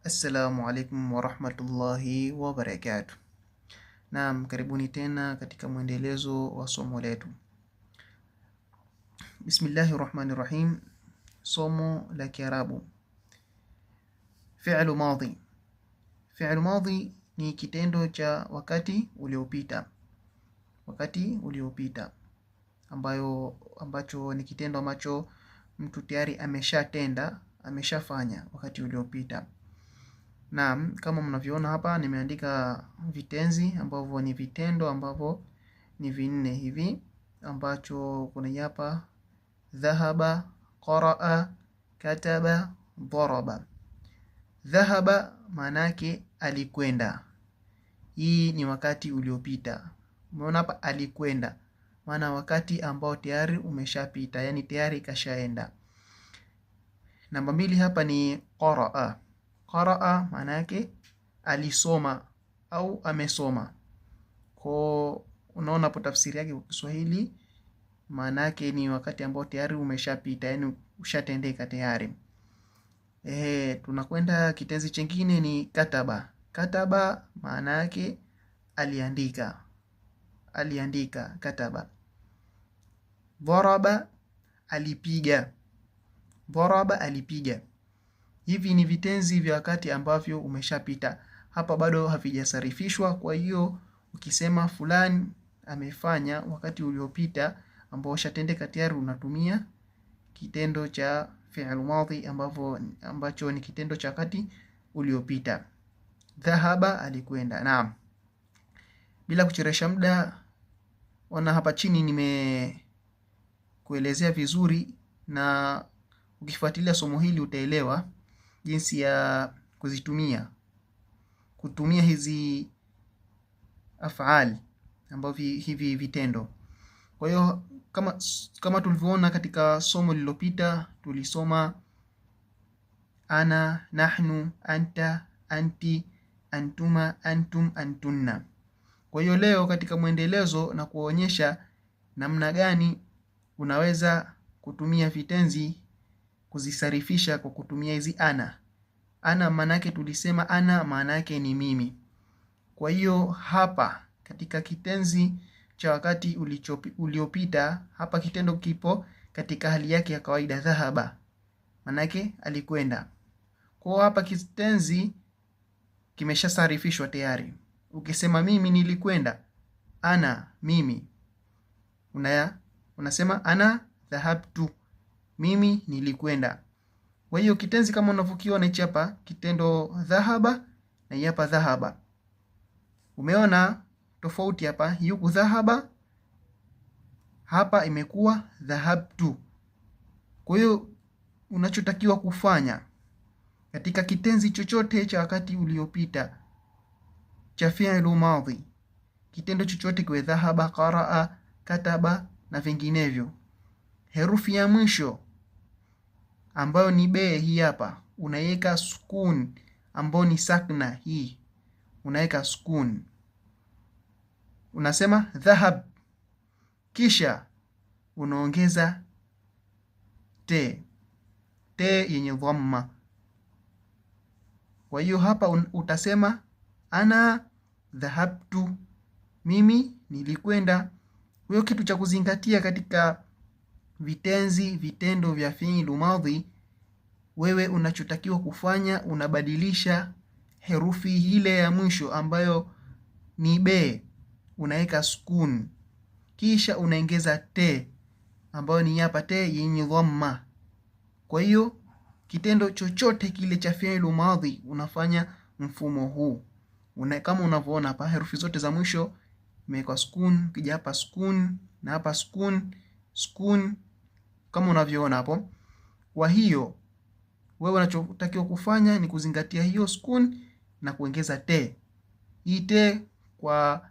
Assalamu alaikum warahmatullahi wabarakatuh. Naam, karibuni tena katika mwendelezo wa somo letu. Bismillahirrahmanirrahim. Somo la Kiarabu. Fi'lu madhi. Fi'lu madhi ni kitendo cha wakati uliopita. Wakati uliopita ambacho ni kitendo ambacho mtu tayari ameshatenda, ameshafanya wakati uliopita. Naam, kama mnavyoona hapa nimeandika vitenzi ambavyo ni vitendo ambavyo ni vinne hivi, ambacho kuna hapa dhahaba, qaraa, kataba, daraba. Dhahaba maana yake alikwenda. Hii ni wakati uliopita. Umeona hapa alikwenda, maana wakati ambao tayari umeshapita, yani tayari kashaenda. Namba 2 hapa ni qaraa. Qaraa maana yake alisoma au amesoma. Kwa unaona hapo tafsiri yake kwa Kiswahili, maana yake ni wakati ambao tayari umeshapita, yani ushatendeka tayari. Tunakwenda kitenzi chengine ni kataba. Kataba maana yake aliandika. Aliandika, kataba. Daraba, alipiga. Daraba, alipiga. Hivi ni vitenzi vya wakati ambavyo umeshapita. Hapa bado havijasarifishwa, kwa hiyo ukisema fulani amefanya wakati uliopita ambao ushatendeka tayari, unatumia kitendo cha fi'l madhi ambacho ni kitendo cha wakati uliopita. Dhahaba, alikwenda. Naam. Bila kucheresha muda, ona hapa chini nimekuelezea vizuri, na ukifuatilia somo hili utaelewa jinsi ya kutumia hizi af'al ambavyo hivi vitendo. Kwa hiyo kama tulivyoona katika somo lililopita, tulisoma ana, nahnu, anta, anti, antuma, antum, antunna. Kwa hiyo leo katika mwendelezo na kuonyesha namna gani unaweza kutumia vitenzi kuzisarifisha kwa kutumia hizi ana. Ana maana yake tulisema ana maana yake ni mimi. Kwa hiyo hapa katika kitenzi cha wakati uliopita, hapa kitendo kipo katika hali yake ya kawaida, dhahaba. Maana yake alikwenda. Kwa hapa kitenzi kimeshasarifishwa tayari. Ukisema mimi nilikwenda, ana, mimi. Unasema ana dhahabtu, mimi nilikwenda. Kwa hiyo kitenzi kama unavyokiona hichi hapa, kitendo dhahaba na hapa dhahaba. Umeona tofauti hapa, yuko dhahaba, hapa imekuwa dhahabtu. Kwa hiyo unachotakiwa kufanya katika kitenzi chochote cha wakati uliopita cha fi'lu madhi, kitendo chochote kwa dhahaba, qaraa, kataba na vinginevyo, herufi ya mwisho ambayo ni be, hii hapa unaweka sukun, ambayo ni sakna, hii unaweka sukun, unasema dhahab, kisha unaongeza te yenye dhamma. Kwa hiyo hapa utasema ana dhahabtu, mimi nilikwenda. Kwa hiyo kitu cha kuzingatia katika vitendo vya fi'lu madhi, wewe unachotakiwa kufanya, unabadilisha herufi ile ya mwisho ambayo ni be, unaweka sukun, kisha unaongeza te ambayo ni hapa te yenye dhamma. Kwa hiyo kitendo chochote kile cha fi'lu madhi unafanya mfumo huu. Kama unavyoona hapa, herufi zote za mwisho imewekwa sukun, kija hapa sukun na hapa sukun kama unavyoona hapo. Kwa hiyo wewe unachotakiwa kufanya ni kuzingatia hiyo sukun na kuongeza te. Hii te kwa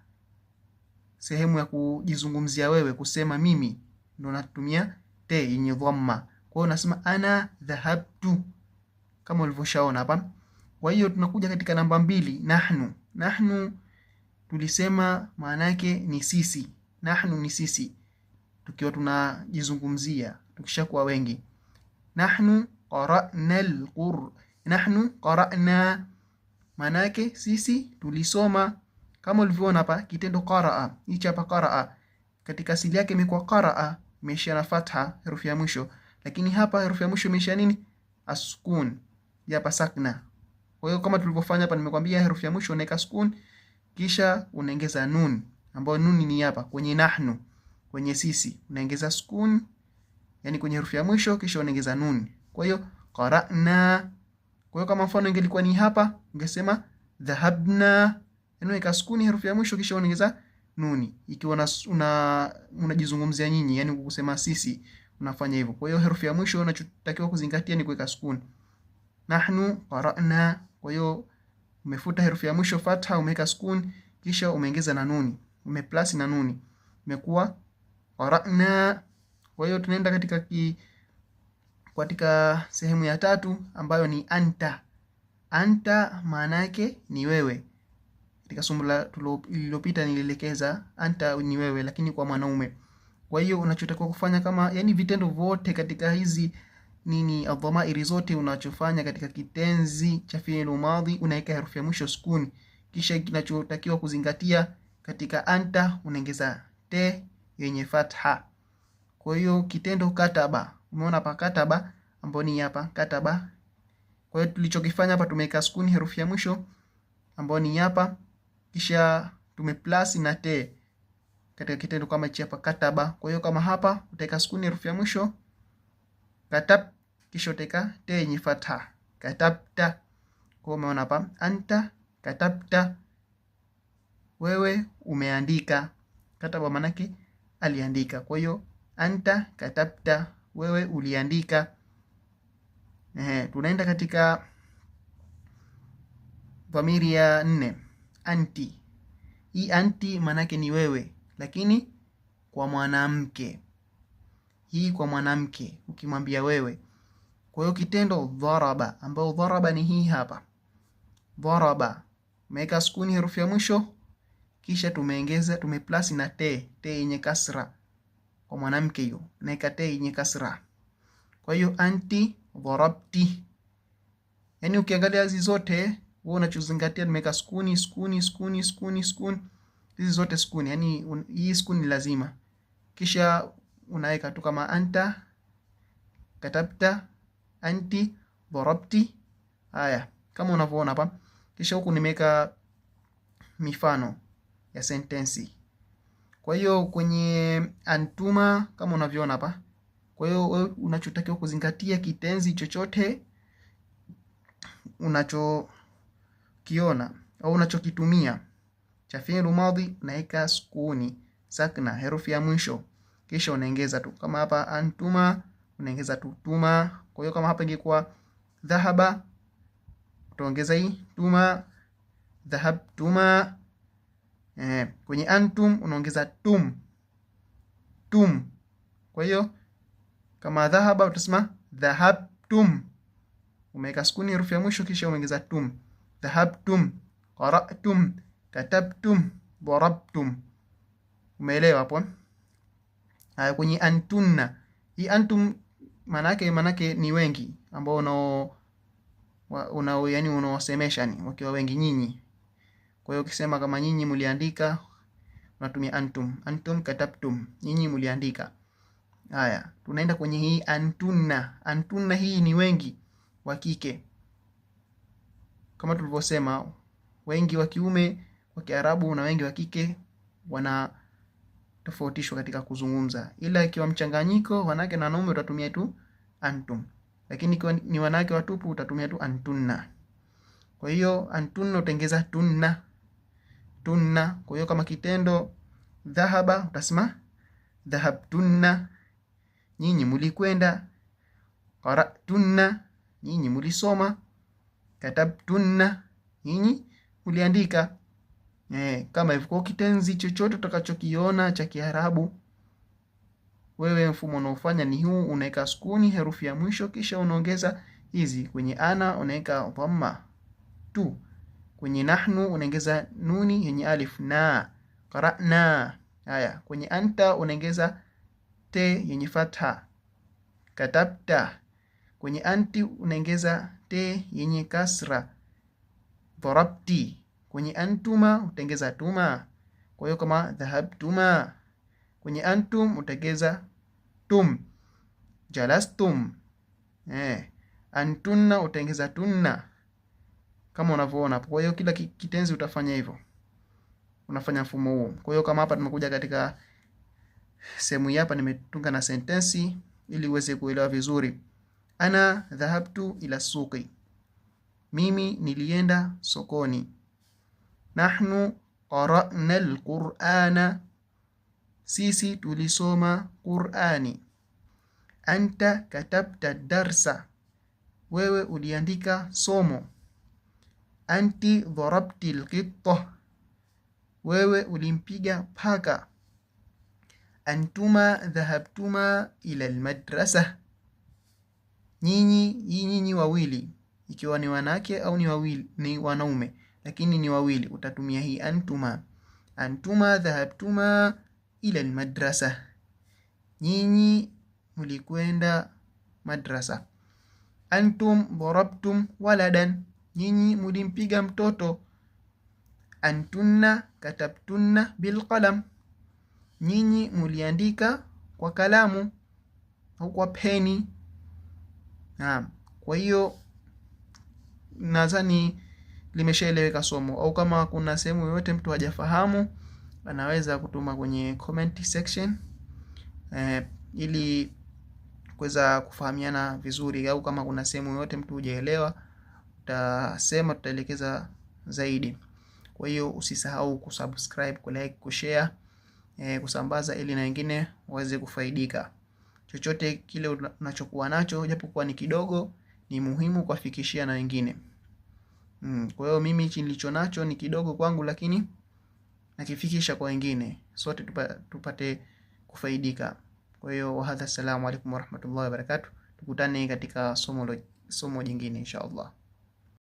sehemu ya kujizungumzia wewe, kusema mimi, ndio natumia te yenye dhamma. Kwa hiyo unasema ana dhahabtu kama ulivyoshaona hapa. Kwa hiyo tunakuja katika namba 2, nahnu. Nahnu tulisema maana yake ni sisi. Nahnu ni sisi, tukiwa tunajizungumzia tukishakuwa wengi. Nahnu qara'na Nahnu qara'na, manake sisi tulisoma. Kama ulivyoona hapa kitendo qaraa, hichi hapa qaraa, katika asili yake imekuwa qaraa, imeishia na fatha herufi ya mwisho, lakini hapa herufi ya mwisho imeishia nini? Asukun, hapa sakna. Kwa hiyo kama tulivyofanya hapa, nimekwambia herufi ya mwisho unaweka sukun kisha unaongeza nun, ambayo nun ni hapa kwenye nahnu, kwenye sisi unaongeza sukun, yani kwenye herufi ya mwisho kisha unaongeza nun. Kwa hiyo qara'na. Kwa hiyo kama mfano ingelikuwa ni hapa, ungesema dhahabna, unaweka sukuni herufi ya mwisho kisha unaongeza nuni, ikiwa unajizungumzia nyinyi, yani kusema sisi, unafanya hivyo. Kwa hiyo herufi ya mwisho unachotakiwa kuzingatia ni kuweka sukuni. Nahnu qara'na. Kwa hiyo umefuta herufi ya mwisho fatha, umeweka sukuni kisha umeongeza na nuni, umeplus na nuni, imekuwa qara'na. Kwa hiyo tunaenda katika sehemu ya tatu ambayo ni anta. Anta maana yake ni wewe. Katika somo lililopita nilielekeza anta ni wewe, lakini kwa mwanaume. Kwa hiyo unachotakiwa kufanya kama, yani vitendo vyote katika hizi adhamairi zote, unachofanya katika kitenzi cha fi'il madhi unaweka herufi ya mwisho sukuni. Kisha kinachotakiwa kuzingatia katika anta unaongeza te yenye fatha. Kwa hiyo kitendo kataba, umeona hapa kataba, ambapo ni hapa kataba. Kwa hiyo tulichokifanya hapa tumeweka sukuni herufi ya mwisho ambapo ni hapa, kisha tumeplus na te katika kitendo kama hichi hapa kataba. Kwa hiyo kama hapa utaweka sukuni herufi ya mwisho katab, kisha utaweka te yenye fatha katabta. Kwa hiyo umeona hapa anta katabta, wewe umeandika. Kataba manake aliandika. Kwa hiyo anta katabta, wewe uliandika. Tunaenda katika dhamiri ya 4, anti. Hii anti manake ni wewe, lakini kwa mwanamke. Hii kwa mwanamke ukimwambia wewe. Kwa hiyo kitendo dharaba, ambao dharaba ni hii hapa. Dharaba umeweka sukuni herufi ya mwisho kisha tumeplus na te yenye kasra. Kwa mwanamke hiyo naweka te yenye kasra. Kwa hiyo anti dharabti. Yani ukiangalia hizi zote wewe unachozingatia nimeweka sukuni. Hizi zote sukuni, yani hii sukuni ni lazima. Kisha unaweka tu kama anta katabta, anti dharabti. Haya, kama unavyoona hapa. Kisha huku nimeweka mifano ya sentensi. Kwa hiyo kwenye antuma kama unavyoona hapa. Kwa hiyo unachotakiwa kuzingatia kitenzi chochote unachokiona au unachokitumia cha fi'il madhi unaweka sukuni sakna herufi ya mwisho kisha unaongeza tu. Kama hapa antuma unaongeza tu tuma. Kwa hiyo kama hapa ingekuwa dhahaba utaongeza hii tuma, dhahabtuma. Kwenye antum unaongeza tum. Kwa hiyo kama dhahaba utasema dhahabtum, umeweka sukuni herufi ya mwisho kisha umeongeza tum. Dhahabtum, qara'tum, katabtum, darabtum. Umeelewa hapo? Haya, kwenye antunna. Hii antum manake ni wengi ambao yani unaosemesha ni wakiwa wengi, nyinyi. Kwa hiyo ukisema kama nyinyi mliandika unatumia antum. Antum katabtum, nyinyi mliandika. Haya, tunaenda kwenye hii antunna. Antunna hii ni wengi wa kike. Kama tulivyosema, wengi wa kiume wa Kiarabu na wengi wa kike wana tofautishwa katika kuzungumza. Ila ikiwa mchanganyiko wanawake na wanaume utatumia tu antum. Lakini ikiwa ni wanawake watupu utatumia tu antunna. Kwa hiyo antunna utaongeza tunna. Kwa hiyo kama kitendo dhahaba utasema dhahabtunna, nyinyi mlikwenda. Qara'tunna, nyinyi mlisoma. Katabtunna, nyinyi mliandika. Kama hivyo. Kwa kitenzi chochote utakachokiona cha Kiarabu, wewe mfumo unaofanya ni huu, unaweka sukuni herufi ya mwisho kisha unaongeza hizi. Kwenye ana unaweka dhamma tu. Kwenye nahnu unaongeza nuni yenye alif na. Qara'na. Haya, kwenye anta unaongeza te yenye fatha. Katabta. Kwenye anti unaongeza te yenye kasra, darabti. Kwenye antuma utaongeza tuma, kwa hiyo kama dhahabtuma. Kwenye antum utaongeza tum, jalastum. Antunna utaongeza tunna, kama unavyoona hapo. Kwa hiyo kila kitenzi utafanya hivyo, unafanya mfumo huo. Kwa hiyo kama hapa tumekuja katika sehemu hii hapa, nimetunga na sentensi ili uweze kuelewa vizuri. Ana dhahabtu ila suqi, mimi nilienda sokoni. Nahnu qara'na al-Qur'ana, sisi tulisoma Qur'ani. Anta katabta darsa, wewe uliandika somo. Anti darabti al-qitta, wewe ulimpiga paka. Antuma dhahabtuma ila al-madrasa, nyinyi wawili, ikiwa ni wanawake au ni wawili, ni wanaume lakini ni wawili, utatumia hii antuma. Antuma dhahabtuma ila al-madrasa, nyinyi mlikwenda madrasa. Antum darabtum waladan, nyinyi mlimpiga mtoto. Antunna katabtunna bilqalam, nyinyi mliandika kwa kalamu au kwa peni. Naam, kwa hiyo nadhani limeshaeleweka somo, au kama kuna sehemu yoyote mtu hajafahamu anaweza kutuma kwenye comment section ili kuweza kufahamiana vizuri, au kama kuna sehemu yoyote mtu hujaelewa utasema, tutaelekeza zaidi. Kwa hiyo usisahau kusubscribe, kulike, kushare, kusambaza ili na wengine waweze kufaidika. Chochote kile unachokuwa nacho, japokuwa ni kidogo, ni muhimu kuwafikishia na wengine. Kwa hiyo mimi nilicho nacho ni kidogo kwangu, lakini nakifikisha kwa wengine, sote tupate kufaidika. Kwa hiyo wahadha, assalamu alaikum warahmatullahi wabarakatuh. Tukutane katika somo jingine inshallah.